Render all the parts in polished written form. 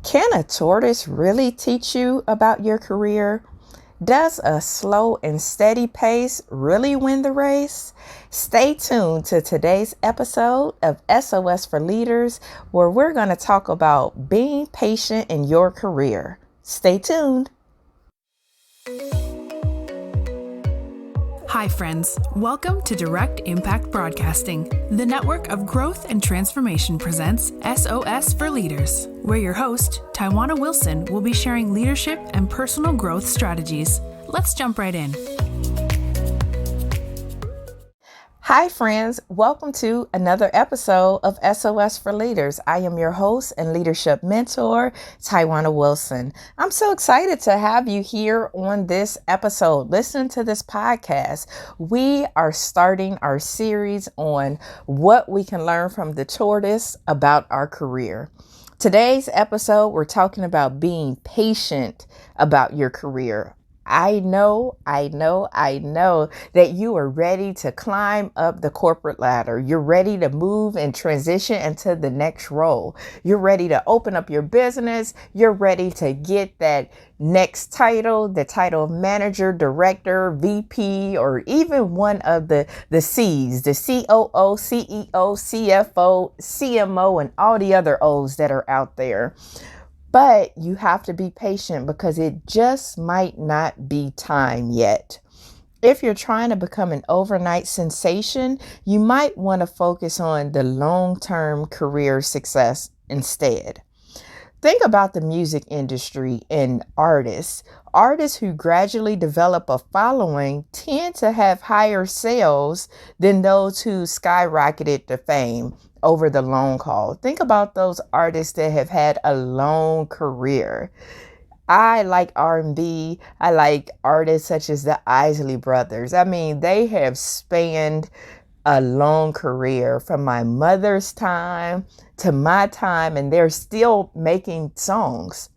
Can a tortoise really teach you about your career? Does a slow and steady pace really win the race? Stay tuned to today's episode of S.O.S For Leaders, where we're going to talk about being patient in your career. Stay tuned. Hi, friends. Welcome to Direct Impact Broadcasting. The network of growth and transformation presents S.O.S For Leaders, where your host, Tywauna Wilson, will be sharing leadership and personal growth strategies. Let's jump right in. Hi, friends. Welcome to another episode of S.O.S For Leaders. I am your host and leadership mentor, Tywauna Wilson. I'm so excited to have you here on this episode. Listen to this podcast. We are starting our series on what we can learn from the tortoise about our career. Today's episode, we're talking about being patient about your career. I know that you are ready to climb up the corporate ladder. You're ready to move and transition into the next role. You're ready to open up your business. You're ready to get that next title, the title of manager, director, VP, or even one of the C's, the COO, CEO, CFO, CMO, and all the other O's that are out there. But you have to be patient because it just might not be time yet. If you're trying to become an overnight sensation, you might want to focus on the long-term career success instead. Think about the music industry and artists. Artists who gradually develop a following tend to have higher sales than those who skyrocketed to fame over the long haul. Think about those artists that have had a long career. I like R&B. I like artists such as the Isley Brothers. I mean, they have spanned a long career from my mother's time to my time, and they're still making songs.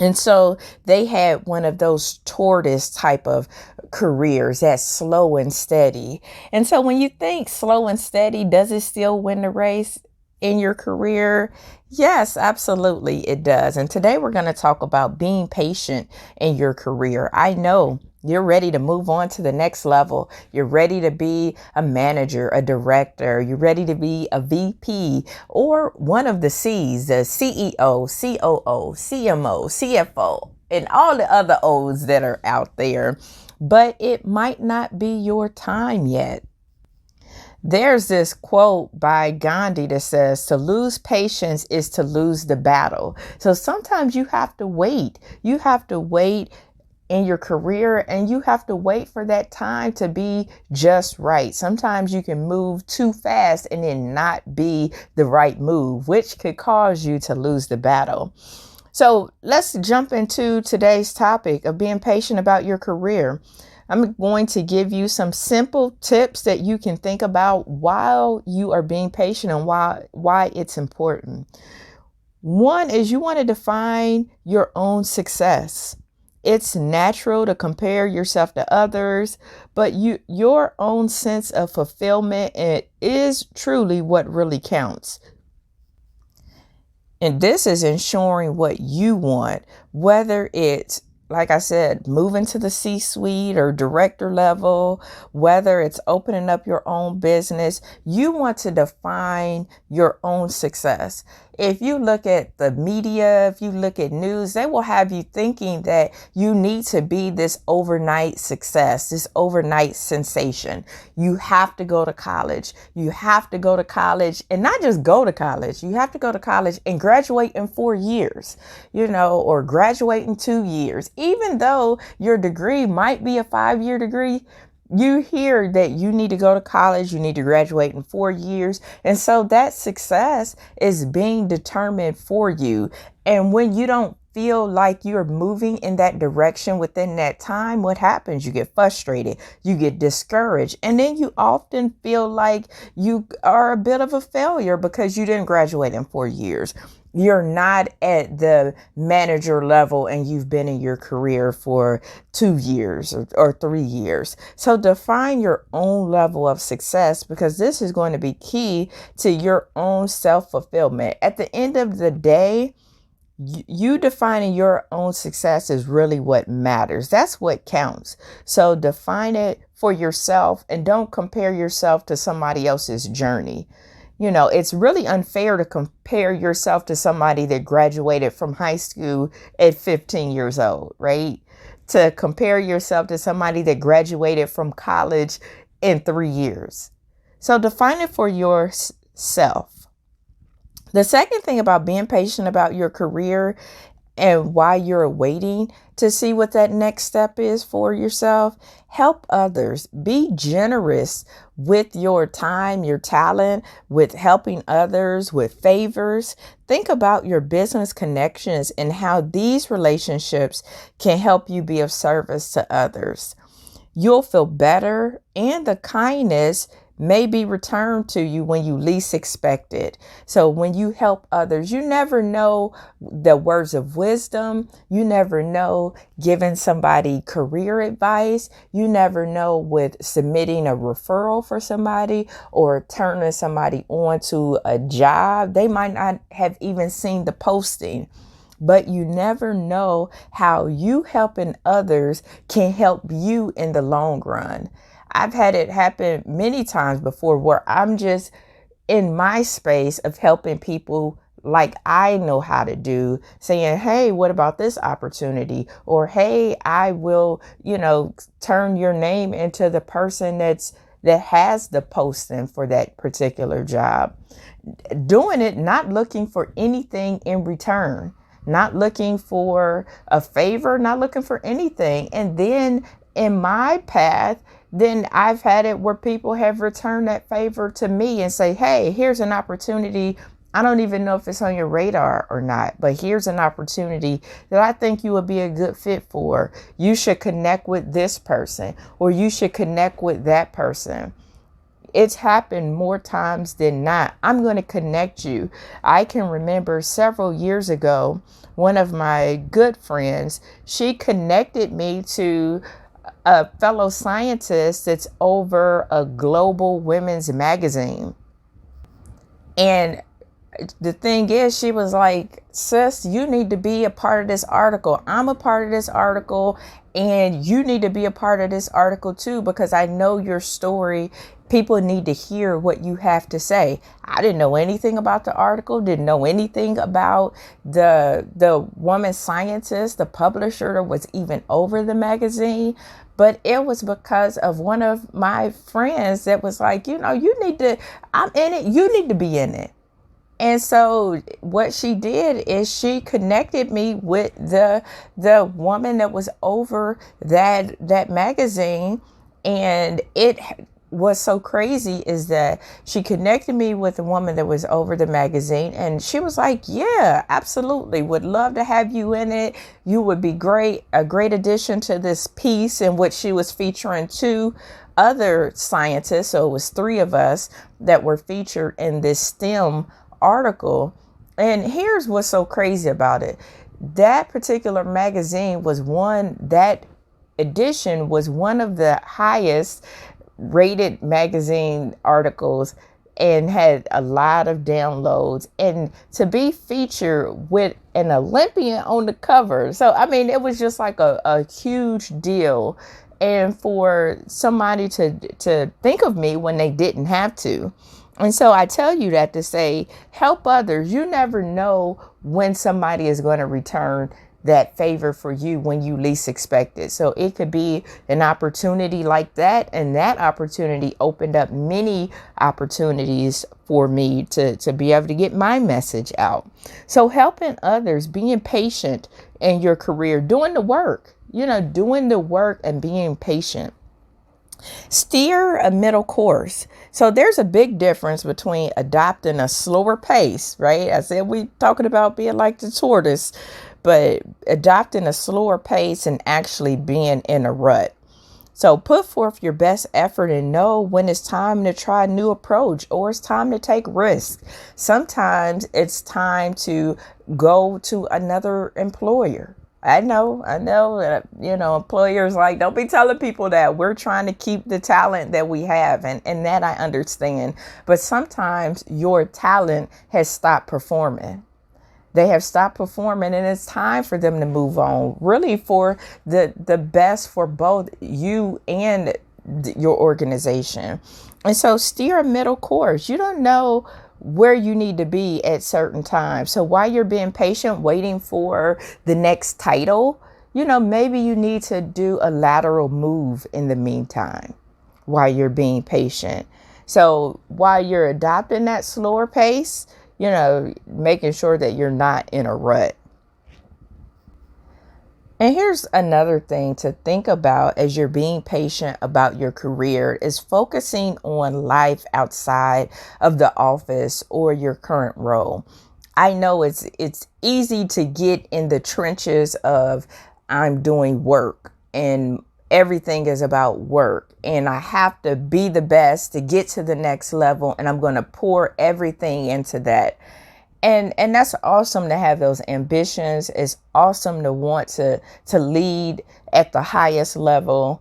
And so they had one of those tortoise type of careers that's slow and steady. And so when you think slow and steady, does it still win the race in your career? Yes, absolutely it does. And today we're going to talk about being patient in your career. I know you're ready to move on to the next level. You're ready to be a manager, a director. You're ready to be a VP or one of the C's, the CEO, COO, CMO, CFO, and all the other O's that are out there. But it might not be your time yet. There's this quote by Gandhi that says, to lose patience is to lose the battle. So sometimes you have to wait. You have to wait in your career, and you have to wait for that time to be just right. Sometimes you can move too fast and then not be the right move, which could cause you to lose the battle. So let's jump into today's topic of being patient about your career. I'm going to give you some simple tips that you can think about while you are being patient and why it's important. One is you want to define your own success. It's natural to compare yourself to others, but your own sense of fulfillment is truly what really counts. And this is ensuring what you want, whether it's, like I said, moving to the C-suite or director level, whether it's opening up your own business, you want to define your own success. If you look at the media, if you look at news, they will have you thinking that you need to be this overnight success, this overnight sensation. You have to go to college. You have to go to college and not just go to college. You have to go to college and graduate in 4 years, or graduate in 2 years. Even though your degree might be a 5-year degree, you hear that you need to go to college, you need to graduate in 4 years. And so that success is being determined for you. And when you don't feel like you're moving in that direction within that time, what happens? You get frustrated, you get discouraged, and then you often feel like you are a bit of a failure because you didn't graduate in 4 years. You're not at the manager level and you've been in your career for 2 years or 3 years. So define your own level of success, because this is going to be key to your own self-fulfillment. At the end of the day, You defining your own success is really what matters. That's what counts. So define it for yourself and don't compare yourself to somebody else's journey. It's really unfair to compare yourself to somebody that graduated from high school at 15 years old, right? To compare yourself to somebody that graduated from college in 3 years. So define it for yourself. The second thing about being patient about your career and why you're waiting to see what that next step is for yourself, help others. Be generous with your time, your talent, with helping others, with favors. Think about your business connections and how these relationships can help you be of service to others. You'll feel better, and the kindness may be returned to you when you least expect it. So when you help others, you never know the words of wisdom. You never know giving somebody career advice. You never know with submitting a referral for somebody or turning somebody on to a job. They might not have even seen the posting. But you never know how you helping others can help you in the long run. I've had it happen many times before where I'm just in my space of helping people like I know how to do, saying, hey, what about this opportunity? Or, hey, I will, turn your name into the person that has the posting for that particular job. Doing it, not looking for anything in return, not looking for a favor, not looking for anything. And then in my path, then I've had it where people have returned that favor to me and say, hey, here's an opportunity. I don't even know if it's on your radar or not, but here's an opportunity that I think you would be a good fit for. You should connect with this person, or you should connect with that person. It's happened more times than not. I'm going to connect you. I can remember several years ago, one of my good friends, she connected me to a fellow scientist that's over a global women's magazine. And the thing is, she was like, sis, you need to be a part of this article. I'm a part of this article, and you need to be a part of this article too, because I know your story. People need to hear what you have to say. I didn't know anything about the article, didn't know anything about the woman scientist, the publisher that was even over the magazine. But it was because of one of my friends that was like, you need to, I'm in it, you need to be in it. And so what she did is she connected me with the woman that was over that magazine. And it was so crazy is that she connected me with the woman that was over the magazine, and she was like, yeah, absolutely, would love to have you in it. You would be a great addition to this piece, in which she was featuring two other scientists. So it was three of us that were featured in this STEM article. And here's what's so crazy about it. That particular magazine that edition was one of the highest rated magazine articles and had a lot of downloads, and to be featured with an Olympian on the cover. So, I mean, it was just like a huge deal. And for somebody to think of me when they didn't have to. And so I tell you that to say, help others. You never know when somebody is going to return that favor for you when you least expect it. So it could be an opportunity like that. And that opportunity opened up many opportunities for me to be able to get my message out. So helping others, being patient in your career, doing the work, doing the work and being patient. Steer a middle course. So there's a big difference between adopting a slower pace, right? I said we talking about being like the tortoise, but adopting a slower pace and actually being in a rut. So put forth your best effort and know when it's time to try a new approach or it's time to take risks. Sometimes it's time to go to another employer. I know, employers like, don't be telling people that. We're trying to keep the talent that we have, and that I understand. But sometimes your talent has stopped performing. They have stopped performing, and it's time for them to move on, really for the best for both you and your organization. And so steer a middle course. You don't know where you need to be at certain times. So while you're being patient, waiting for the next title, maybe you need to do a lateral move in the meantime while you're being patient. So while you're adopting that slower pace, making sure that you're not in a rut. And here's another thing to think about as you're being patient about your career is focusing on life outside of the office or your current role. I know it's easy to get in the trenches of I'm doing work and everything is about work and I have to be the best to get to the next level and I'm going to pour everything into that. And that's awesome to have those ambitions. It's awesome to want to lead at the highest level.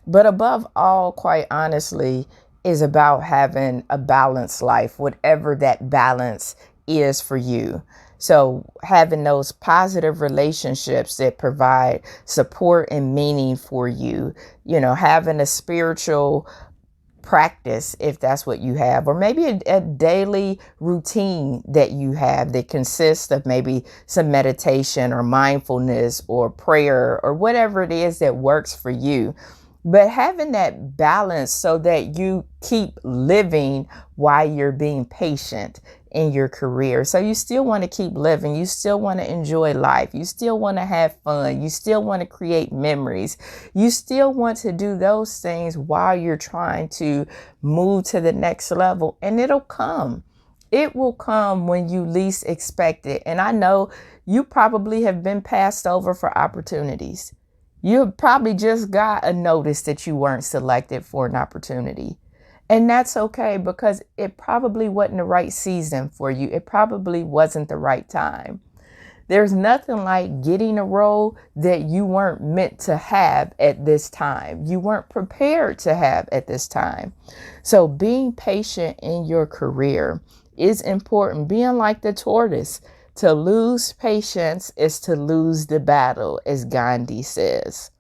But above all, quite honestly, is about having a balanced life, whatever that balance is for you. So having those positive relationships that provide support and meaning for you, having a spiritual practice if that's what you have, or maybe a daily routine that you have that consists of maybe some meditation or mindfulness or prayer or whatever it is that works for you. But having that balance so that you keep living while you're being patient in your career. So you still want to keep living. You still want to enjoy life. You still want to have fun. You still want to create memories. You still want to do those things while you're trying to move to the next level. And it'll come. It will come when you least expect it. And I know you probably have been passed over for opportunities. You probably just got a notice that you weren't selected for an opportunity. And that's okay because it probably wasn't the right season for you. It probably wasn't the right time. There's nothing like getting a role that you weren't meant to have at this time. You weren't prepared to have at this time. So being patient in your career is important. Being like the tortoise. To lose patience is to lose the battle, as Gandhi says.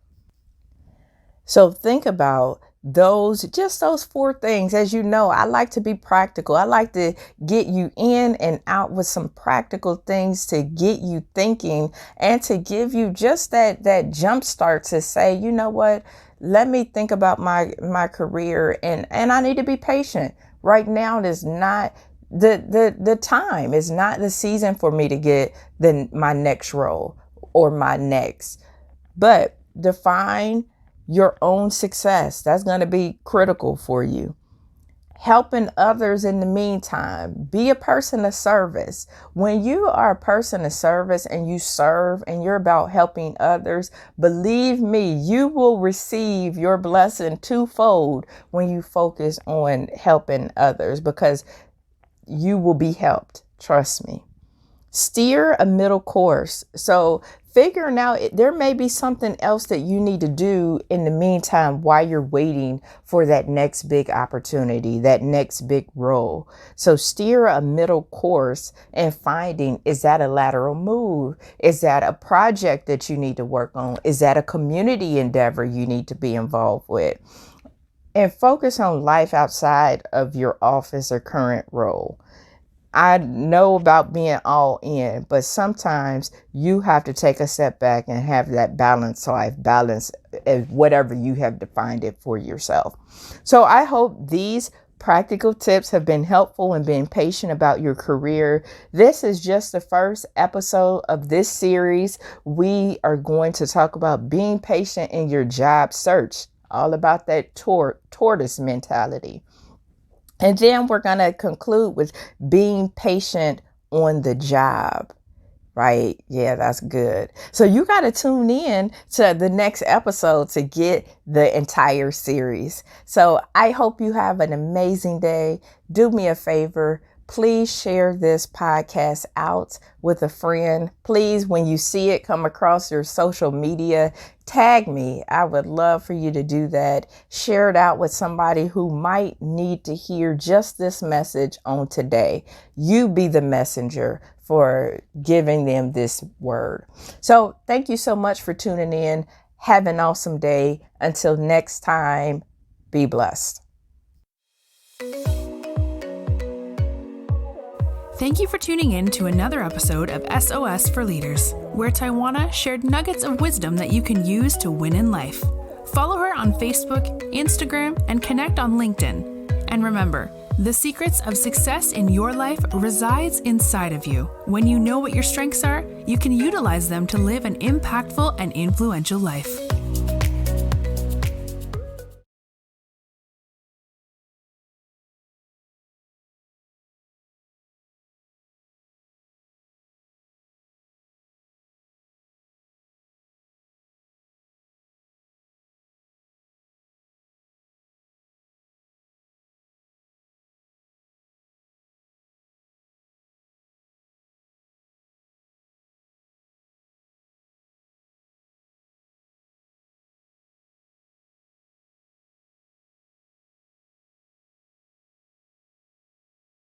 So think about those 4 things. As you know, I like to be practical. I like to get you in and out with some practical things to get you thinking and to give you just that jump start to say, you know what, let me think about my career and I need to be patient. Right now, it is not the time. Is not the season for me to get my next role or my next. But define your own success. That's going to be critical for you. Helping others in the meantime. Be a person of service. When you are a person of service and you serve and you're about helping others, believe me, you will receive your blessing twofold when you focus on helping others because you will be helped. Trust me. Steer a middle course. So figuring out there may be something else that you need to do in the meantime while you're waiting for that next big opportunity, that next big role. So steer a middle course and finding, is that a lateral move? Is that a project that you need to work on? Is that a community endeavor you need to be involved with? And focus on life outside of your office or current role. I know about being all in, but sometimes you have to take a step back and have that balanced life, balance whatever you have defined it for yourself. So I hope these practical tips have been helpful in being patient about your career. This is just the first episode of this series. We are going to talk about being patient in your job search, all about that tortoise mentality. And then we're going to conclude with being patient on the job, right? Yeah, that's good. So you got to tune in to the next episode to get the entire series. So I hope you have an amazing day. Do me a favor. Please share this podcast out with a friend. Please, when you see it come across your social media, tag me. I would love for you to do that. Share it out with somebody who might need to hear just this message on today. You be the messenger for giving them this word. So thank you so much for tuning in. Have an awesome day. Until next time, be blessed. Thank you for tuning in to another episode of S.O.S For Leaders, where Tywauna shared nuggets of wisdom that you can use to win in life. Follow her on Facebook, Instagram, and connect on LinkedIn. And remember, the secrets of success in your life resides inside of you. When you know what your strengths are, you can utilize them to live an impactful and influential life.